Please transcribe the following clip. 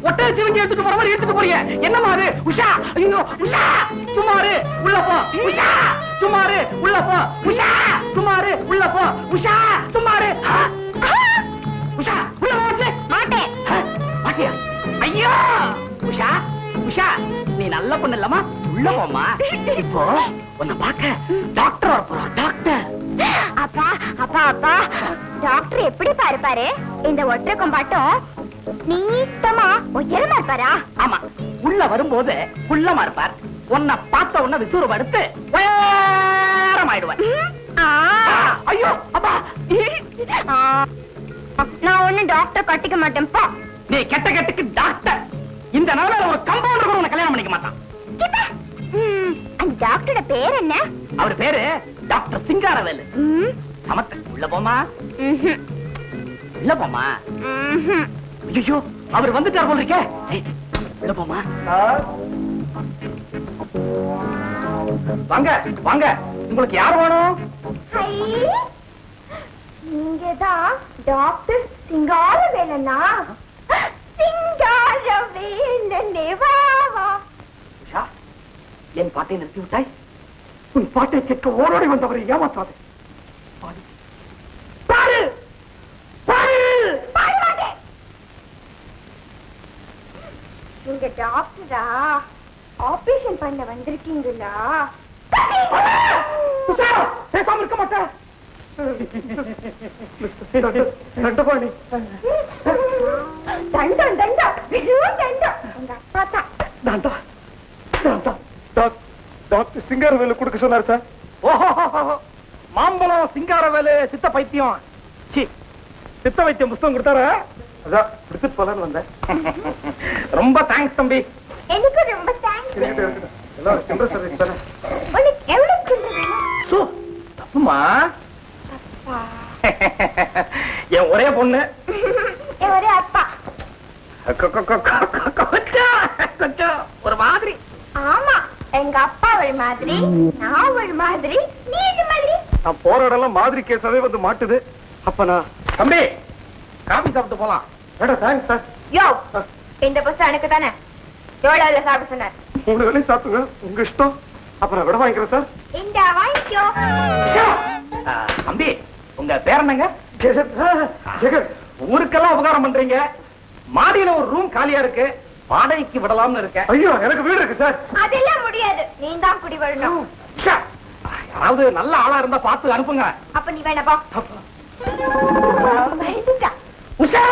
ஒட்டை சிவங்க எடுத்துட்டு போற மாதிரி எடுத்துட்டு போறீங்க. என்னமா அது? உஷா, ஐயோ உஷா, சுமாரு உள்ள போ. உஷா, சுமாரு உள்ள போ. உஷா, சுமாரு உள்ள போ. உஷா, சுமாரு. உஷா, உள்ள மாட்டே. மாட்டேன். மாட்டியா? ஐயோ உஷா, உஷா, நீ நல்ல பொண்ணு இல்லமா? உள்ள போமா. இப்போ உன்னை பார்க்க டாக்டர் வர போறா. டாக்டர். அப்பா அப்பா அப்பா, டாக்டர் எப்படி பாரு இந்த ஒற்றை கொம்பாட்டம் நீட்டமா உயரமா இருப்பாரா? ஆமா, உள்ள வரும்போது குள்ளமா இருப்பார். உன்னை பார்த்த உடனே விசுறு எடுத்து உயரமாயிடுவார். ஐயோ அப்பா, நான் ஒண்ணு டாக்டர் கட்டிக்க மாட்டேன்ப்பா. நீ கெட்ட கெட்டுக்கு டாக்டர். இந்த நிலைமையில ஒரு கம்பவுண்டர் கூட உன்னை கல்யாணம் பண்ணிக்க மாட்டான். அந்த டாக்டரோட பேர் என்ன? அவர் பேரு டாக்டர் சிங்காரவேலு. சமத்த. உள்ள போமா. உள்ள போமா. ஐயோ, அவர் வந்துட்டார் போல இருக்கே. உள்ள போமா. வாங்க வாங்க, உங்களுக்கு யார் வேணும்? நீங்கதான் டாக்டர் சிங்காரவேலனா? சிங்காரவேலனே வா வா. என் பாட்டை நிறுத்தி விட்டாய். உன் பாட்டை கேட்க ஓடோடி வந்தவரை ஏமாற்றாது. பாரு பாரு பாரு. நீங்க டாக்டரா? ஆபரேஷன் பண்ண வந்திருக்கீங்களா? பேசாம இருக்க மாட்டேன். தண்டம் தண்டம் தண்டம். உங்க அப்பா தான் டாக்டர் சிங்காரவேலு கொடுக்க சொன்னார் சார். ஓஹோ, மாம்பழம் சிங்காரவேலு சித்த பைத்தியம். சித்த வைத்தியம் புஸ்தகம் கொடுத்தாரா? அதான் கொடுத்துட்டு போலான்னு வந்தேன். ரொம்ப தேங்க்ஸ் தம்பி. எனக்கு ரொம்ப தேங்க்ஸ். உனக்கு எவ்வளவு சில்லறை வேணும்? தப்புமா, என் ஒரே பொண்ணு, என் ஒரே அப்பா. ஒரு மாதிரி. ஆமா, எங்க அப்பா ஒரு மாதிரி, நான் ஒரு மாதிரி, நீ இது மாதிரி. நான் போற இடம்லாம் மாதிரி கேஸாவே வந்து மாட்டுது. அப்ப நான் தம்பி காபி சாப்பிட்டு போலாம். Thanks sir. யோ, இந்த புஸ்தகம் எனக்கு தானே. எவ்வளவுல சாப்பிட சொன்னார்? 3 வேளையும் சாப்பிடுங்க, உங்க இஷ்டம். அப்புறம் விட வாங்கிக்கிறேன் சார். இந்த வாங்கிக்கோ. தம்பி, உங்க பேர் என்னங்க? ஜெகன். ஊருக்கெல்லாம் உபகாரம் பண்றீங்க. மாடியில ஒரு ரூம் காலியா இருக்கு, வாடகைக்கு விடலாம்னு இருக்கேன். ஐயோ, எனக்கு வீடு இருக்கு சார். அதெல்லாம் முடியாது, நீ தான் குடி வரணும். யாராவது நல்ல ஆளா இருந்தா பார்த்து அனுப்புங்க. அப்ப நீ வேணப்பா. உஷா